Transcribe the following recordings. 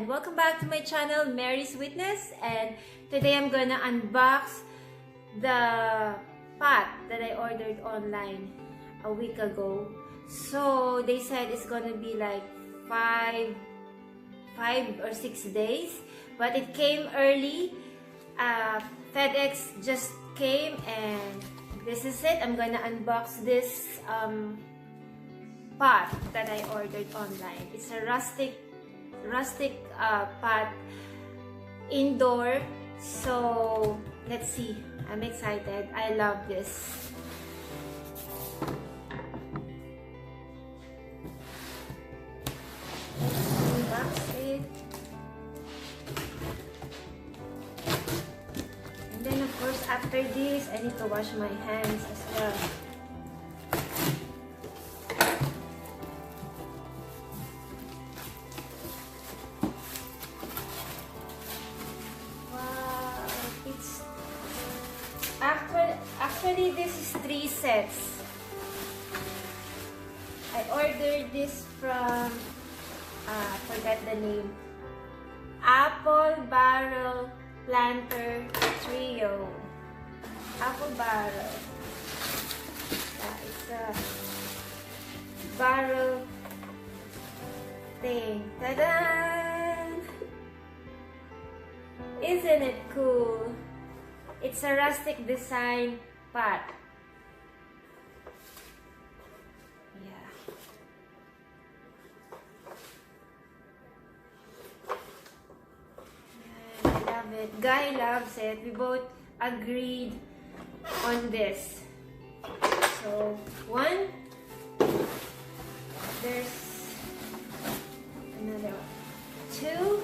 and welcome back to my channel, Mary's Witness. And today I'm gonna unbox the pot that I ordered online a week ago. So they said it's gonna be like five or 6 days, but it came early. FedEx just came and this is it. I'm gonna unbox this pot that I ordered online. It's a rustic pot indoor. So let's see. I'm excited. I love this. Let's unbox it. And then of course after this I need to wash my hands as well. Actually, this is 3 sets. I ordered this from, forgot the name, Apple Barrel Planter Trio. Apple Barrel. It's a barrel thing. Ta-da! Isn't it cool? It's a rustic design pot. Yeah. I love it. Guy loves it. We both agreed on this. So, 1. There's another one. 2.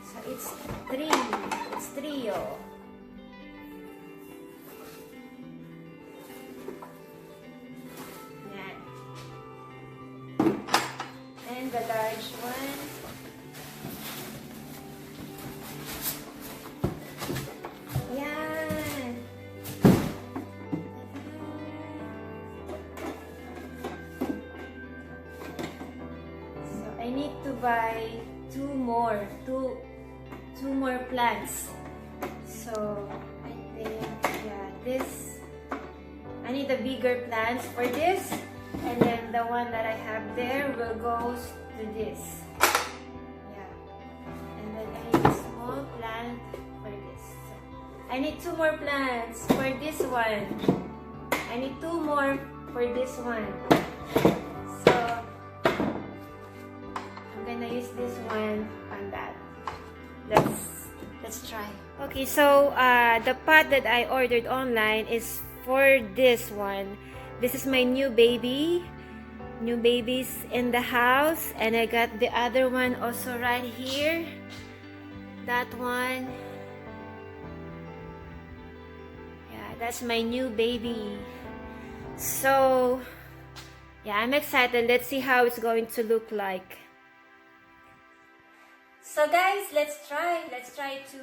So, it's 3. It's trio. The large one. Yan. So I need to buy two more plants. So I think this. I need the bigger plants for this. And then the one that I have there will go to this. Yeah. And then I need a small plant for this. So I need 2 more plants for this one. I need 2 more for this one. So I'm gonna use this one on that. Let's try. Okay, so the pot that I ordered online is for this one. This is my new baby's in the house, and I got the other one also right here. That one. Yeah, that's my new baby. So, yeah, I'm excited. Let's see how it's going to look like. So guys, let's try to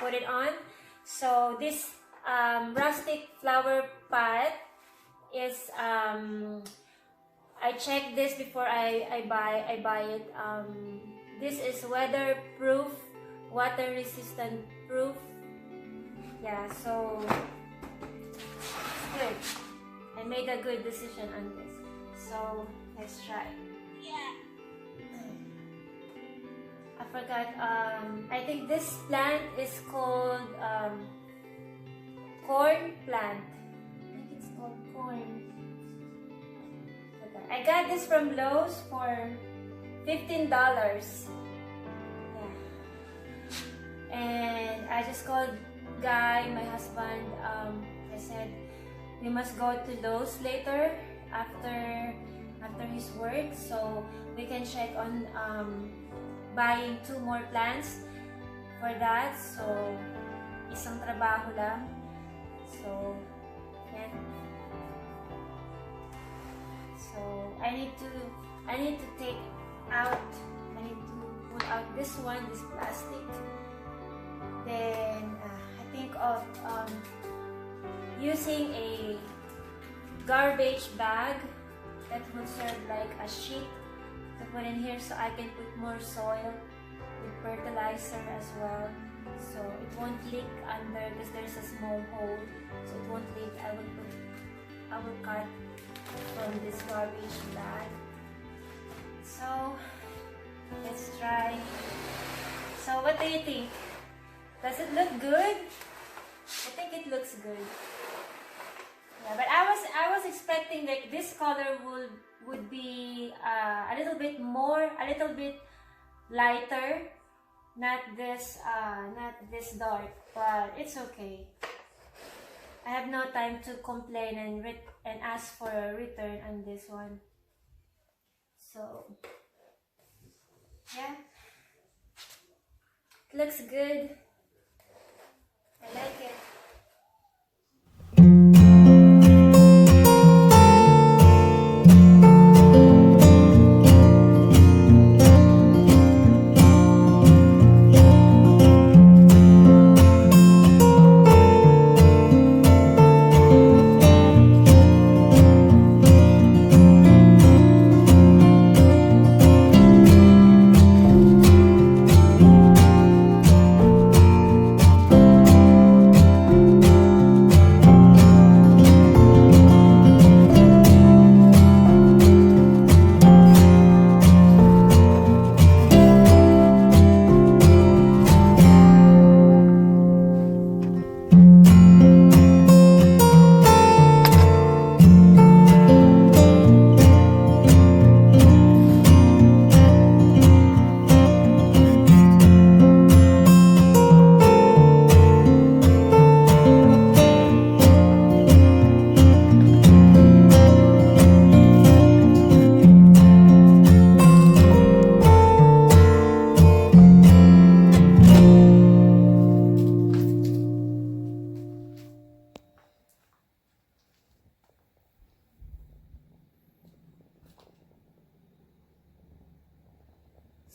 put it on. So this rustic flower pot is I checked this before I buy it. This is weatherproof, water resistant proof. Yeah, so good. I made a good decision on this. So let's try. Yeah. I forgot. I think this plant is called corn plant. Corn. I got this from Lowe's for $15. Yeah. And I just called Guy, my husband. I said we must go to Lowe's later after his work, so we can check on buying 2 more plants for that. So isang trabaho lang. So yeah. So I need to put out this one, this plastic. Then I think of using a garbage bag that will serve like a sheet to put in here so I can put more soil with fertilizer as well. So it won't leak under because there's a small hole. So it won't leak. I will cut from this garbage bag. So let's try. So what do you think? Does it look good? I think it looks good. Yeah, but I was expecting like this color would be a little bit lighter, not this dark, but it's okay. I have no time to complain and ask for a return on this one. So yeah, it looks good. I like it.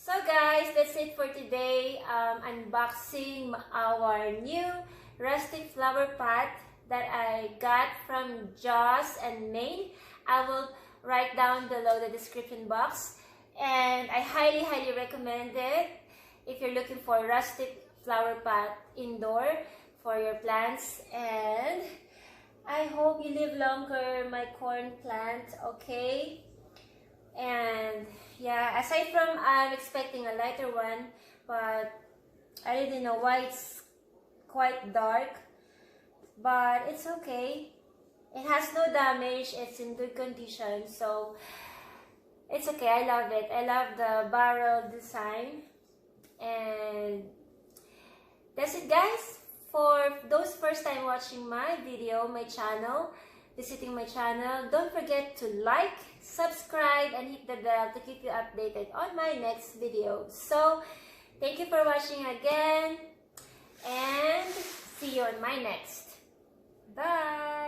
So guys, that's it for today. Unboxing our new rustic flower pot that I got from Joss and Maine. I will write down below the description box, and I highly recommend it if you're looking for a rustic flower pot indoor for your plants. And I hope you live longer, my corn plant, okay? And yeah, aside from I'm expecting a lighter one, but I didn't know why it's quite dark, but it's okay. It has no damage, it's in good condition, so it's okay. I love it. I love the barrel design. And that's it guys. For those first time watching my video, my channel, visiting my channel, don't forget to like, subscribe, and hit the bell to keep you updated on my next video. So thank you for watching again, and see you on my next. Bye.